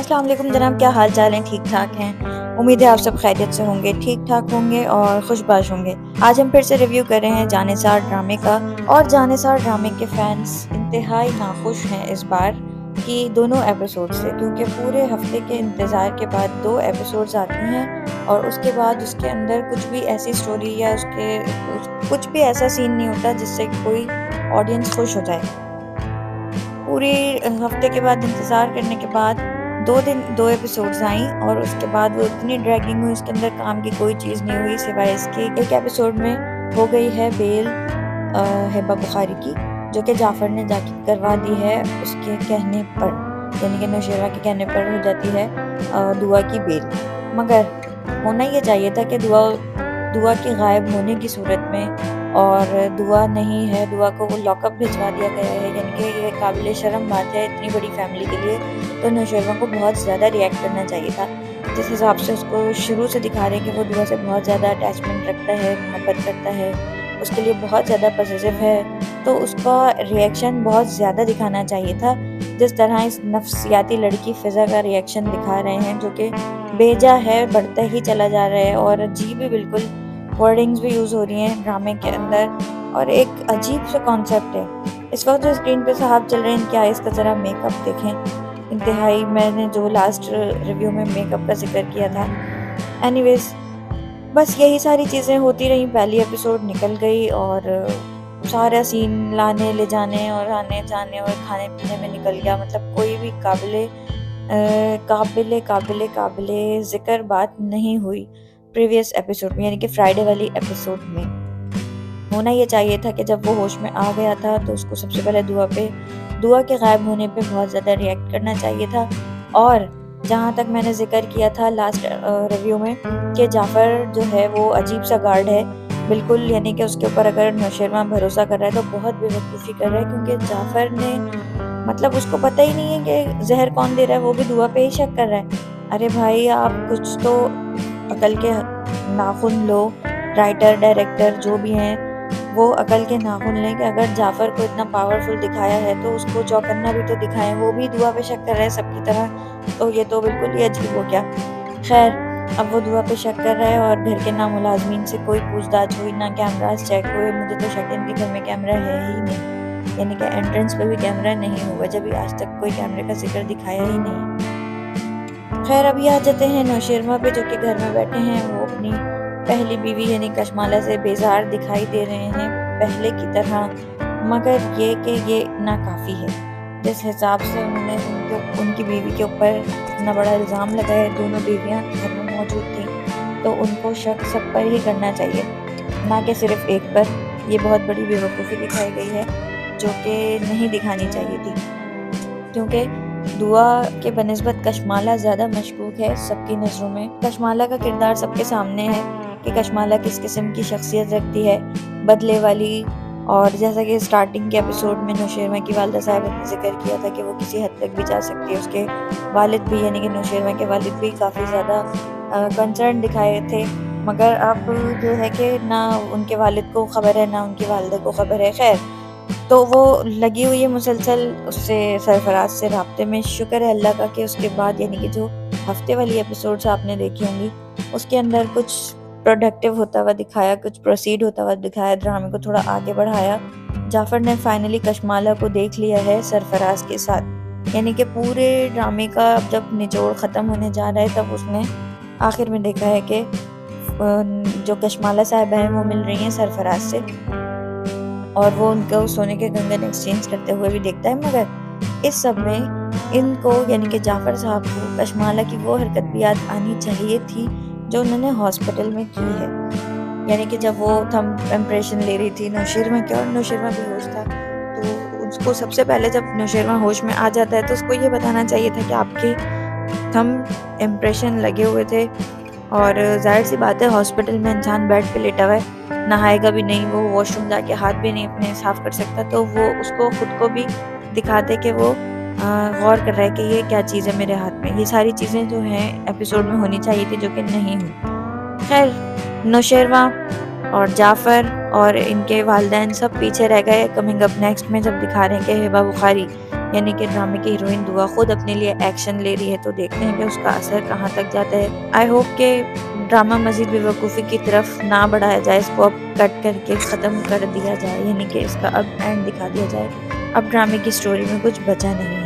अस्सलाम वालेकुम जनाब, क्या हाल चाल हैं? ठीक ठाक हैं। उम्मीद है आप सब खैरियत से होंगे, ठीक ठाक होंगे और खुशबाश होंगे। आज हम फिर से रिव्यू कर रहे हैं जानेसार ड्रामे का, और जानेसार ड्रामे के फैंस इंतहाई नाखुश हैं इस बार कि दोनों एपिसोड से, क्योंकि पूरे हफ्ते के इंतज़ार के बाद 2 एपिसोड्स आते हैं और उसके बाद उसके अंदर कुछ भी ऐसी स्टोरी या कुछ भी ऐसा सीन नहीं होता जिससे कोई ऑडियंस खुश हो जाए। पूरे हफ्ते के बाद इंतज़ार करने के बाद 2 एपिसोड्स आईं और उसके बाद वो इतनी ड्रैगिंग हुई, उसके अंदर काम की कोई चीज़ नहीं हुई सिवाय इसके एक एपिसोड में हो गई है बेल हिबा बुखारी की, जो कि जाफ़र ने जाके करवा दी है उसके कहने पर, यानी कि नौशेरा के कहने पर हो जाती है दुआ की बेल। मगर होना ये चाहिए था कि दुआ के गायब होने की सूरत में, और दुआ नहीं है, दुआ को वो लॉकअप भिजवा दिया गया है, यानी कि ये काबिल शर्म बात है इतनी बड़ी फैमिली के लिए। तो नौशेरा को बहुत ज़्यादा रिएक्ट करना चाहिए था। जिस हिसाब से उसको शुरू से दिखा रहे हैं कि वो दुआ से बहुत ज़्यादा अटैचमेंट रखता है, मोहब्बत करता है, उसके लिए बहुत ज़्यादा पॉजिटिव है, तो उसका रिएक्शन बहुत ज़्यादा दिखाना चाहिए था। जिस तरह इस नफ्सियाती लड़की फ़िज़ा का रिएक्शन दिखा रहे हैं, जो कि बेजा है, बढ़ता ही चला जा रहा है और अजीब ही बिल्कुल वर्डिंग्स भी यूज़ हो रही हैं ड्रामे के अंदर, और एक अजीब सा कॉन्सेप्ट है। इस वक्त जो स्क्रीन पे साहब चल रहे हैं, क्या इसका ज़रा मेकअप देखें, इंतहाई, मैंने जो लास्ट रिव्यू में मेकअप का जिक्र किया था। एनीवेज, बस यही सारी चीज़ें होती रहीं। पहली एपिसोड निकल गई और सारा सीन लाने ले जाने और आने जाने और खाने पीने में निकल गया। मतलब कोई भी काबिले ज़िक्र बात नहीं हुई प्रीवियस एपिसोड में, यानी कि फ्राइडे वाली एपिसोड में। होना ये चाहिए था कि जब वो होश में आ गया था तो उसको सबसे पहले दुआ के गायब होने पे बहुत ज़्यादा रिएक्ट करना चाहिए था। और जहाँ तक मैंने जिक्र किया था लास्ट रिव्यू में कि जाफ़र जो है वो अजीब सा गार्ड है बिल्कुल, यानी कि उसके ऊपर अगर नौशेरा भरोसा कर रहा है तो बहुत बेवकूफ़ी कर रहा है, क्योंकि जाफ़र ने, मतलब उसको पता ही नहीं है कि जहर कौन दे रहा है, वो भी दुआ पे ही शक कर रहा है। अरे भाई, आप कुछ तो अकल के नाखून लो, राइटर डायरेक्टर जो भी हैं वो अकल के नाखून लें कि अगर जाफ़र को इतना पावरफुल दिखाया है तो उसको चौकन्ना भी तो दिखाएं। वो भी दुआ पे शक कर रहा है सबकी तरह, तो ये तो बिल्कुल ही अजीब हो गया। खैर, अब वो दुआ पे शक कर रहा है और घर के ना मुलाजमीन से कोई पूछताछ हुई, ना कैमरास चेक हुए। मुझे तो शक है इनके घर में कैमरा है ही नहीं, यानी कि एंट्रेंस पे भी कैमरा नहीं हुआ, जब आज तक कोई कैमरे का जिक्र दिखाया ही नहीं। खैर, अभी आ जाते हैं नौशेरा पे, जो कि घर में बैठे हैं। वो अपनी पहली बीवी यानी कशमाला से बेजार दिखाई दे रहे हैं पहले की तरह, मगर ये कि ये नाकाफ़ी है। जिस हिसाब से उन्होंने उनकी बीवी के ऊपर इतना बड़ा इल्ज़ाम लगाया, दोनों बीवियां घर में मौजूद थी, तो उनको शक सब पर ही करना चाहिए, ना कि सिर्फ एक पर। ये बहुत बड़ी बेवकूफ़ी दिखाई गई है जो कि नहीं दिखानी चाहिए थी, क्योंकि दुआ के बनिस्बत कशमाला ज़्यादा मशकूक है सबकी नज़रों में। कशमाला का किरदार सबके सामने है कि कशमाला किस किस्म की शख्सियत रखती है, बदले वाली। और जैसा कि स्टार्टिंग के एपिसोड में नौशेरा की वालिदा साहब ने जिक्र किया था कि वो किसी हद तक भी जा सकती है, उसके वालिद भी, यानी कि नौशेरा के वालिद भी काफ़ी ज़्यादा कंसर्न दिखाए थे, मगर अब ये है कि ना उनके वालिद को ख़बर है ना उनकी वालिदा को ख़बर है। खैर, तो वो लगी हुई है मुसलसल उससे, सरफराज से राब्ते में। शुक्र है अल्लाह का कि उसके बाद, यानी कि जो हफ्ते वाली एपिसोड्स आपने देखी होंगी, उसके अंदर कुछ प्रोडक्टिव होता हुआ दिखाया, कुछ प्रोसीड होता हुआ दिखाया, ड्रामे को थोड़ा आगे बढ़ाया। जाफ़र ने फाइनली कशमाला को देख लिया है सरफराज के साथ, यानी कि पूरे ड्रामे का जब निचोड़ ख़त्म होने जा रहा है तब उसने आखिर में देखा है कि जो कशमाला साहिबा हैं वो मिल रही हैं सरफराज से, और वो उनको सोने के कंगन एक्सचेंज करते हुए भी देखता है। मगर इस सब में इनको, यानी कि जाफ़र साहब को, कशमाला की वो हरकत भी याद आनी चाहिए थी जो उन्होंने हॉस्पिटल में की है, यानी कि जब वो थंब इम्प्रेशन ले रही थी नौशेरा के, और नौशेरा बेहोश था, तो उसको सबसे पहले जब नौशेरा होश में आ जाता है तो उसको ये बताना चाहिए था कि आपके थंब इम्प्रेशन लगे हुए थे। और जाहिर सी बात है, हॉस्पिटल में इंसान बेड पे लेटा हुआ है, नहाएगा भी नहीं, वो वॉशरूम जाके हाथ भी नहीं अपने साफ़ कर सकता, तो वो उसको खुद को भी दिखाते कि वो गौर कर रहा है कि ये क्या चीज़ है मेरे हाथ में। ये सारी चीज़ें जो हैं एपिसोड में होनी चाहिए थी, जो कि नहीं हुई। खैर, नौशेरा और जाफ़र और इनके वालिदैन सब पीछे रह गए। कमिंग अप नेक्स्ट में जब दिखा रहे हैं कि हिबा बुखारी یعنی کہ ڈرامے کی ہیروئن دعا خود اپنے لیے ایکشن لے رہی ہے، تو دیکھتے ہیں کہ اس کا اثر کہاں تک جاتا ہے۔ آئی ہوپ کہ ڈرامہ مزید بے وقوفی کی طرف نہ بڑھایا جائے، اس کو اب کٹ کر کے ختم کر دیا جائے، یعنی کہ اس کا اب اینڈ دکھا دیا جائے۔ اب ڈرامے کی سٹوری میں کچھ بچا نہیں ہے۔